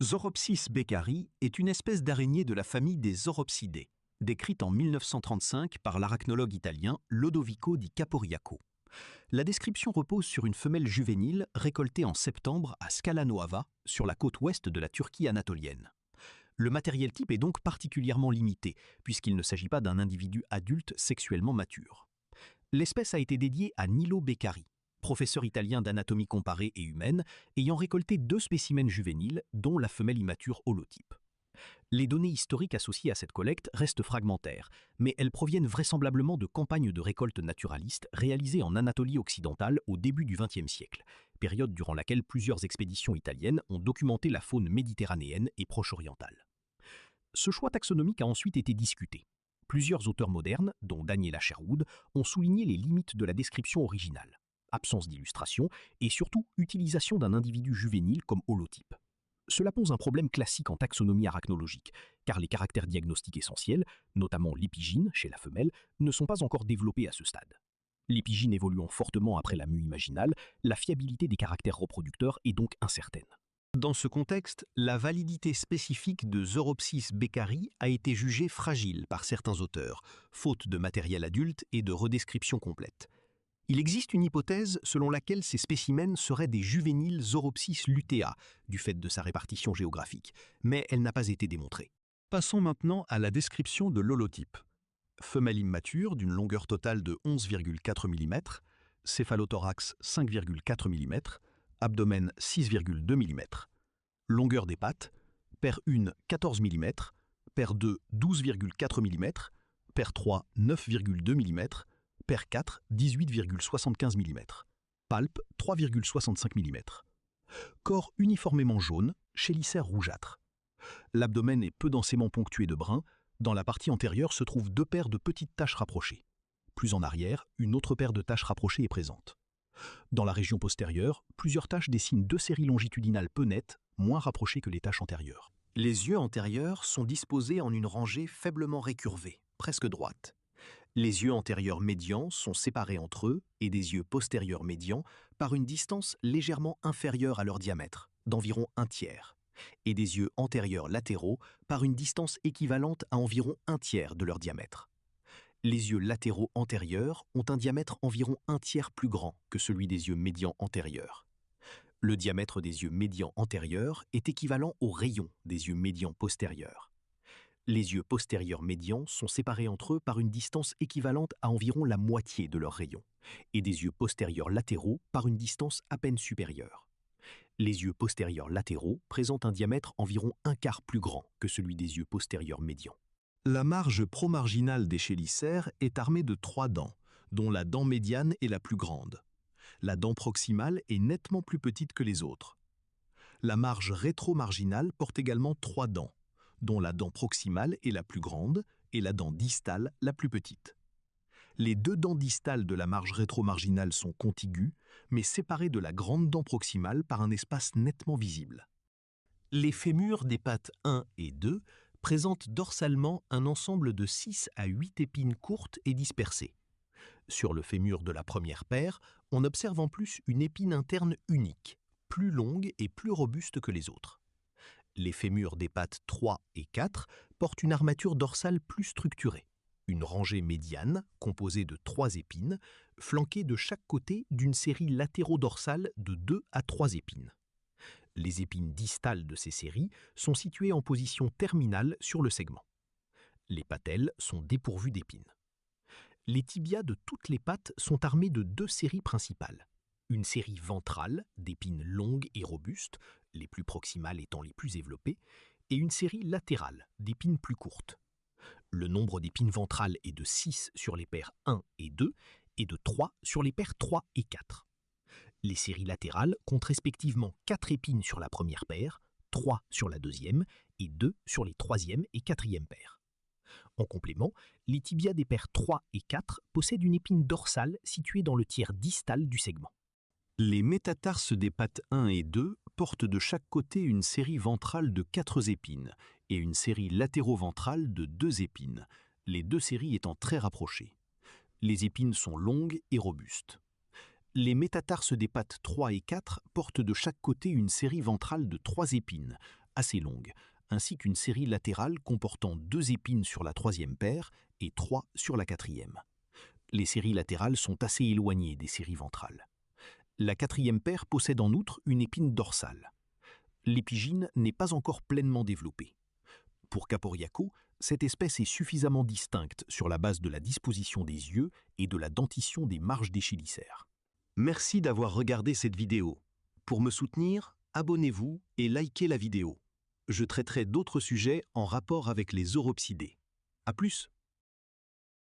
Zoropsis beccari est une espèce d'araignée de la famille des Zoropsidae, décrite en 1935 par l'arachnologue italien Lodovico di Caporiaco. La description repose sur une femelle juvénile récoltée en septembre à Scala Nuova, sur la côte ouest de la Turquie anatolienne. Le matériel type est donc particulièrement limité, puisqu'il ne s'agit pas d'un individu adulte sexuellement mature. L'espèce a été dédiée à Nilo Beccari, professeur italien d'anatomie comparée et humaine, ayant récolté 2 spécimens juvéniles, dont la femelle immature holotype. Les données historiques associées à cette collecte restent fragmentaires, mais elles proviennent vraisemblablement de campagnes de récolte naturalistes réalisées en Anatolie occidentale au début du XXe siècle, période durant laquelle plusieurs expéditions italiennes ont documenté la faune méditerranéenne et proche-orientale. Ce choix taxonomique a ensuite été discuté. Plusieurs auteurs modernes, dont Daniela Sherwood, ont souligné les limites de la description originale. Absence d'illustration et surtout utilisation d'un individu juvénile comme holotype. Cela pose un problème classique en taxonomie arachnologique, car les caractères diagnostiques essentiels, notamment l'épigine chez la femelle, ne sont pas encore développés à ce stade. L'épigine évoluant fortement après la mue imaginale, la fiabilité des caractères reproducteurs est donc incertaine. Dans ce contexte, la validité spécifique de Zoropsis beccari a été jugée fragile par certains auteurs, faute de matériel adulte et de redescription complète. Il existe une hypothèse selon laquelle ces spécimens seraient des juvéniles Zoropsis lutea, du fait de sa répartition géographique, mais elle n'a pas été démontrée. Passons maintenant à la description de l'holotype. Femelle immature d'une longueur totale de 11,4 mm, céphalothorax 5,4 mm, abdomen 6,2 mm. Longueur des pattes, paire 1 14 mm, paire 2 12,4 mm, paire 3 9,2 mm, paire 4, 18,75 mm. Palpe, 3,65 mm. Corps uniformément jaune, chélicère rougeâtre. L'abdomen est peu densément ponctué de brun. Dans la partie antérieure se trouvent 2 paires de petites taches rapprochées. Plus en arrière, une autre paire de taches rapprochées est présente. Dans la région postérieure, plusieurs taches dessinent 2 séries longitudinales peu nettes, moins rapprochées que les taches antérieures. Les yeux antérieurs sont disposés en une rangée faiblement récurvée, presque droite. Les yeux antérieurs médians sont séparés entre eux et des yeux postérieurs médians par une distance légèrement inférieure à leur diamètre, d'environ 1/3, et des yeux antérieurs latéraux par une distance équivalente à environ 1/3 de leur diamètre. Les yeux latéraux antérieurs ont un diamètre environ 1/3 plus grand que celui des yeux médians antérieurs. Le diamètre des yeux médians antérieurs est équivalent au rayon des yeux médians postérieurs. Les yeux postérieurs médians sont séparés entre eux par une distance équivalente à environ la moitié de leur rayon, et des yeux postérieurs latéraux par une distance à peine supérieure. Les yeux postérieurs latéraux présentent un diamètre environ 1/4 plus grand que celui des yeux postérieurs médians. La marge promarginale des chélicères est armée de 3 dents, dont la dent médiane est la plus grande. La dent proximale est nettement plus petite que les autres. La marge rétromarginale porte également 3 dents, dont la dent proximale est la plus grande et la dent distale la plus petite. Les 2 dents distales de la marge rétromarginale sont contiguës, mais séparées de la grande dent proximale par un espace nettement visible. Les fémurs des pattes 1 et 2 présentent dorsalement un ensemble de 6 à 8 épines courtes et dispersées. Sur le fémur de la première paire, on observe en plus une épine interne unique, plus longue et plus robuste que les autres. Les fémurs des pattes 3 et 4 portent une armature dorsale plus structurée, une rangée médiane composée de 3 épines, flanquée de chaque côté d'une série latéro-dorsale de 2 à 3 épines. Les épines distales de ces séries sont situées en position terminale sur le segment. Les patelles sont dépourvues d'épines. Les tibias de toutes les pattes sont armés de 2 séries principales. Une série ventrale d'épines longues et robustes, les plus proximales étant les plus développées, et une série latérale d'épines plus courtes. Le nombre d'épines ventrales est de 6 sur les paires 1 et 2 et de 3 sur les paires 3 et 4. Les séries latérales comptent respectivement 4 épines sur la première paire, 3 sur la deuxième et 2 sur les troisième et quatrième paires. En complément, les tibias des paires 3 et 4 possèdent une épine dorsale située dans le tiers distal du segment. Les métatarses des pattes 1 et 2 portent de chaque côté une série ventrale de 4 épines et une série latéro-ventrale de 2 épines, les 2 séries étant très rapprochées. Les épines sont longues et robustes. Les métatarses des pattes 3 et 4 portent de chaque côté une série ventrale de 3 épines, assez longue, ainsi qu'une série latérale comportant 2 épines sur la 3e paire et 3 sur la 4e. Les séries latérales sont assez éloignées des séries ventrales. La 4e paire possède en outre une épine dorsale. L'épigyne n'est pas encore pleinement développée. Pour Caporiaco, cette espèce est suffisamment distincte sur la base de la disposition des yeux et de la dentition des marges des chélicères. Merci d'avoir regardé cette vidéo. Pour me soutenir, abonnez-vous et likez la vidéo. Je traiterai d'autres sujets en rapport avec les Sauropsidés. À plus!